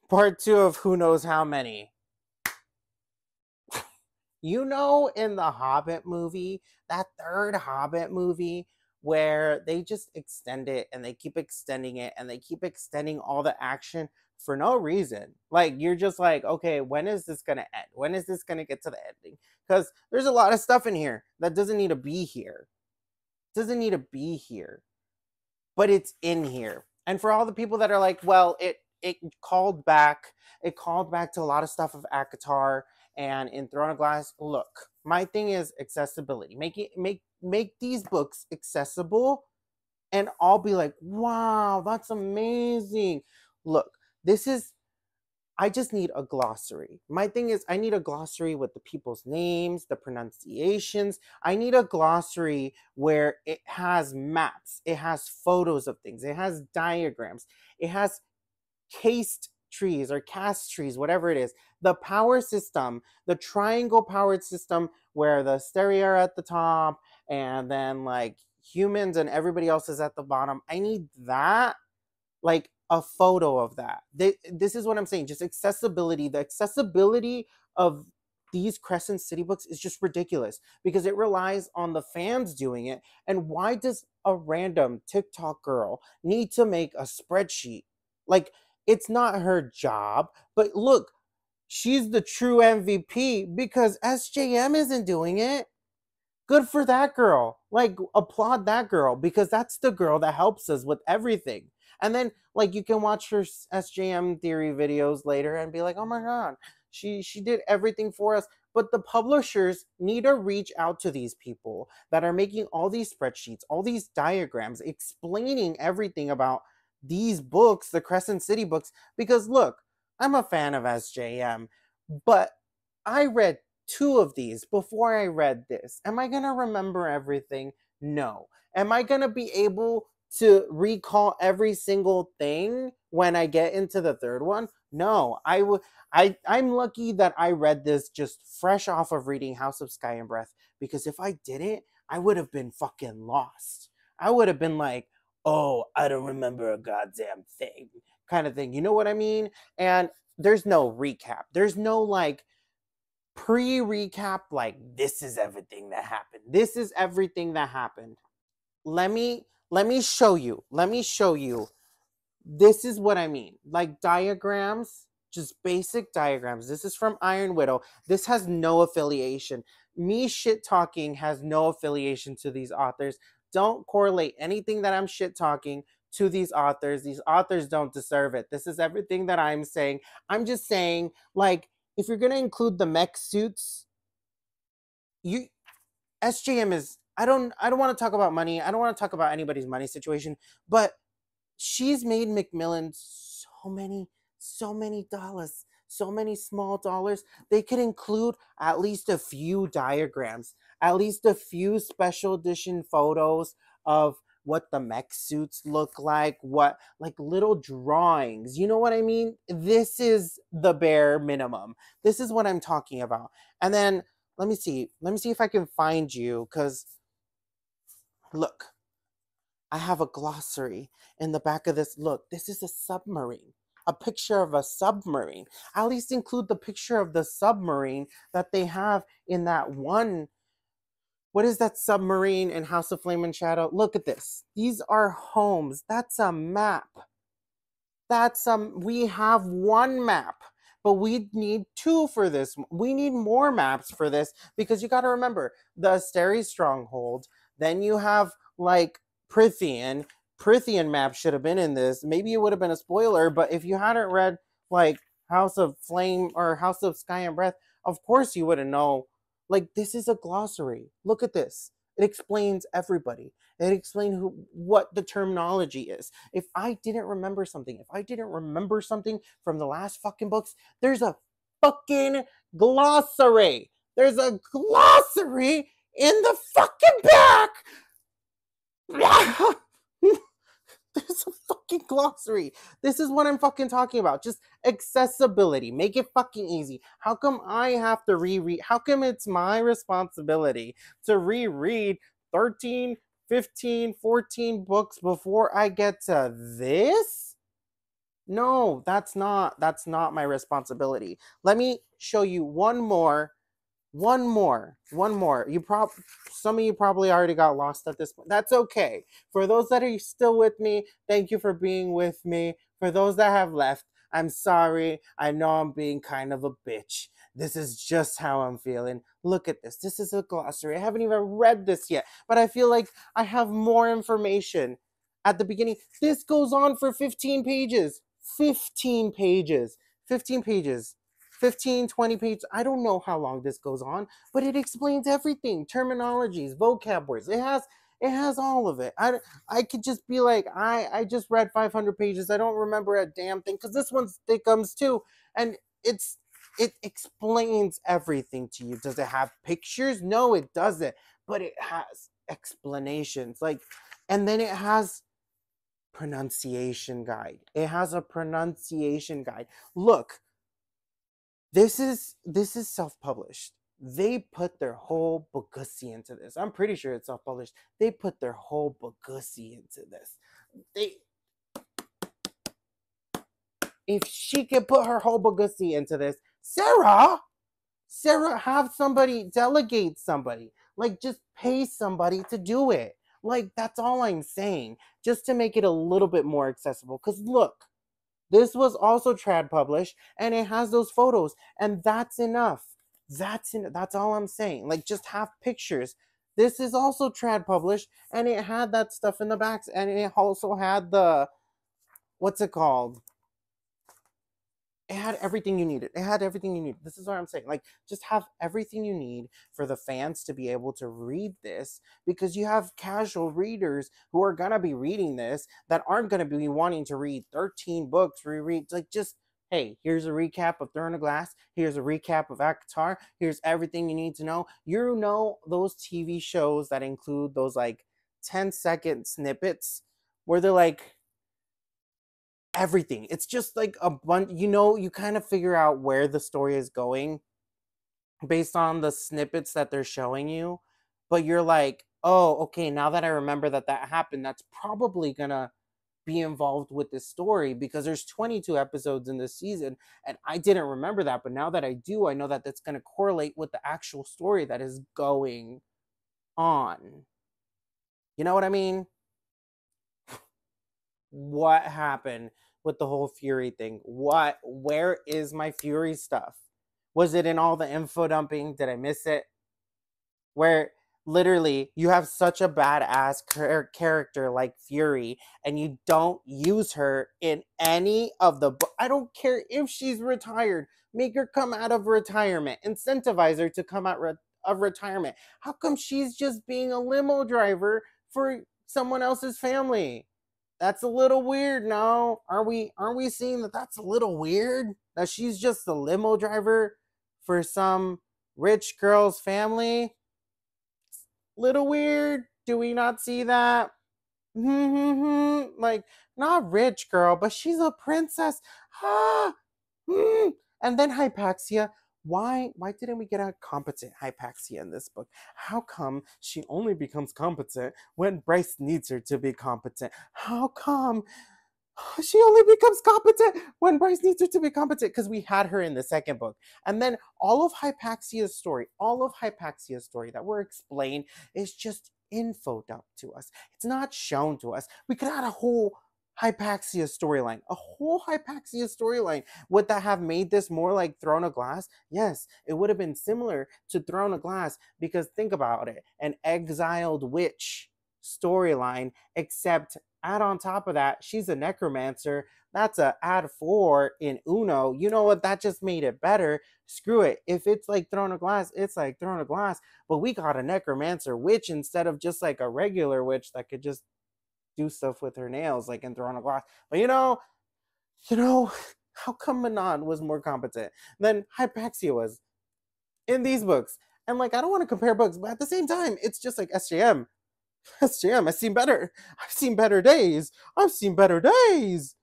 Part two of who knows how many. You know, in the Hobbit movie, that third Hobbit movie, where they just extend it and they keep extending it and they keep extending all the action for no reason. Like, you're just like, okay, when is this going to end? When is this going to get to the ending? Because there's a lot of stuff in here that doesn't need to be here. Doesn't need to be here, but it's in here. And for all the people that are like, well, it called back, to a lot of stuff of Akatar and in Throne of Glass. Look, my thing is accessibility. Make these books accessible, and I'll be like, wow, that's amazing. Look, this is I just need a glossary. My thing is, I need a glossary with the people's names, the pronunciations. I need a glossary where it has maps, it has photos of things, it has diagrams, it has cased trees or cast trees, whatever it is. The power system, the triangle powered system where the stereo are at the top and then like humans and everybody else is at the bottom. I need that, like a photo of that. This is what I'm saying. Just accessibility. The accessibility of these Crescent City books is just ridiculous because it relies on the fans doing it. And why does a random TikTok girl need to make a spreadsheet? Like, it's not her job. But look, she's the true MVP because SJM isn't doing it. Good for that girl. Like, applaud that girl because that's the girl that helps us with everything. And then, like, you can watch her SJM theory videos later and be like, oh my God, she did everything for us. But the publishers need to reach out to these people that are making all these spreadsheets, all these diagrams, explaining everything about these books, the Crescent City books. Because look, I'm a fan of SJM, but I read two of these before I read this. Am I going to remember everything? No. Am I going to be able to recall every single thing when I get into the third one? No. I'm lucky that I read this just fresh off of reading House of Sky and Breath, because if I didn't, I would have been fucking lost. I would have been like, oh, I don't remember a goddamn thing kind of thing. You know what I mean? And there's no recap. There's no like pre-recap like this is everything that happened. This is everything that happened. Let me show you. Let me show you. This is what I mean. Like diagrams, just basic diagrams. This is from Iron Widow. This has no affiliation. Me shit talking has no affiliation to these authors. Don't correlate anything that I'm shit talking to these authors. These authors don't deserve it. This is everything that I'm saying. I'm just saying, like, if you're gonna include the mech suits, you SJM is I don't want to talk about money. I don't want to talk about anybody's money situation, but she's made Macmillan so many dollars, so many small dollars. They could include at least a few diagrams, at least a few special edition photos of what the mech suits look like, what like little drawings. You know what I mean? This is the bare minimum. This is what I'm talking about. And then let me see if I can find you, because look, I have a glossary in the back of this. Look, this is a submarine. A picture of a submarine. At least include the picture of the submarine that they have in that one. What is that submarine in House of Flame and Shadow? Look at this. These are homes. That's a map. We have one map, but we need two for this. We need more maps for this because you got to remember the Asteri stronghold. Then you have like Prithian. Prithian map should have been in this. Maybe it would have been a spoiler, but if you hadn't read like House of Flame or House of Sky and Breath, of course you wouldn't know. Like, this is a glossary. Look at this. It explains everybody. It explains what the terminology is. If I didn't remember something from the last fucking books, there's a fucking glossary. There's a glossary in the fucking back. There's a fucking glossary. This is what I'm fucking talking about. Just accessibility. Make it fucking easy. How come I have to reread? How come it's my responsibility to reread 13, 15, 14 books before I get to this? No, that's not my responsibility. Let me show you one more. Some of you probably already got lost at this point. That's okay. For those that are still with me, thank you for being with me. For those that have left, I'm sorry. I know I'm being kind of a bitch. This is just how I'm feeling. Look at this. This is a glossary. I haven't even read this yet, but I feel like I have more information at the beginning. This goes on for 15 pages. 15 pages. 15 pages. 15, 20 pages. I don't know how long this goes on, but it explains everything. Terminologies, vocab words. It has all of it. I could just be like, I just read 500 pages. I don't remember a damn thing because this one's thickums too. And it explains everything to you. Does it have pictures? No, it doesn't. But it has explanations. And then it has pronunciation guide. It has a pronunciation guide. Look, this is self-published. They put their whole bagussy into this. I'm pretty sure it's self-published. They put their whole bagussy into this. They If she could put her whole bagussy into this, Sarah, have somebody delegate somebody. Like, just pay somebody to do it. Like, that's all I'm saying. Just to make it a little bit more accessible. Because look, this was also trad published and it has those photos, and that's enough. That's all I'm saying. Like, just have pictures. This is also trad published and it had that stuff in the backs, and it also had the, what's it called? It had everything you needed. It had everything you need. This is what I'm saying. Like, just have everything you need for the fans to be able to read this, because you have casual readers who are going to be reading this that aren't going to be wanting to read 13 books, reread. Like, just, hey, here's a recap of Throne of Glass. Here's a recap of Akatar. Here's everything you need to know. You know, those TV shows that include those like 10-second snippets where they're like, everything. It's just like a bunch, you kind of figure out where the story is going based on the snippets that they're showing you. But you're like, oh, okay, now that I remember that happened, that's probably gonna be involved with this story, because there's 22 episodes in this season and I didn't remember that. But now that I do, I know that that's gonna correlate with the actual story that is going on. You know what I mean? What happened with the whole Fury thing? Where is my Fury stuff? Was it in all the info dumping? Did I miss it? Where literally you have such a badass character like Fury and you don't use her in any of the I don't care if she's retired. Make her come out of retirement. Incentivize her to come out of retirement. How come she's just being a limo driver for someone else's family? That's a little weird. No, aren't we seeing that that's a little weird? That she's just a limo driver for some rich girl's family? Little weird. Do we not see that? Like, not rich girl, but she's a princess. Ah, and then Hypaxia. Why didn't we get a competent Hypaxia in this book? How come she only becomes competent when Bryce needs her to be competent? How come she only becomes competent when Bryce needs her to be competent? Because we had her in the second book. And then all of Hypaxia's story that were explained is just info dumped to us. It's not shown to us. We could add a whole Hypaxia storyline. A whole Hypaxia storyline. Would that have made this more like Throne of Glass? Yes, it would have been similar to Throne of Glass, because think about it. An exiled witch storyline, except add on top of that, she's a necromancer. That's a add 4 in Uno. You know what? That just made it better. Screw it. If it's like Throne of Glass, it's like Throne of Glass. But we got a necromancer witch instead of just like a regular witch that could just do stuff with her nails, like in Throne of Glass. But how come Manon was more competent than Hypaxia was in these books? And like, I don't want to compare books, but at the same time, it's just like SJM. SJM, I've seen better days. I've seen better days.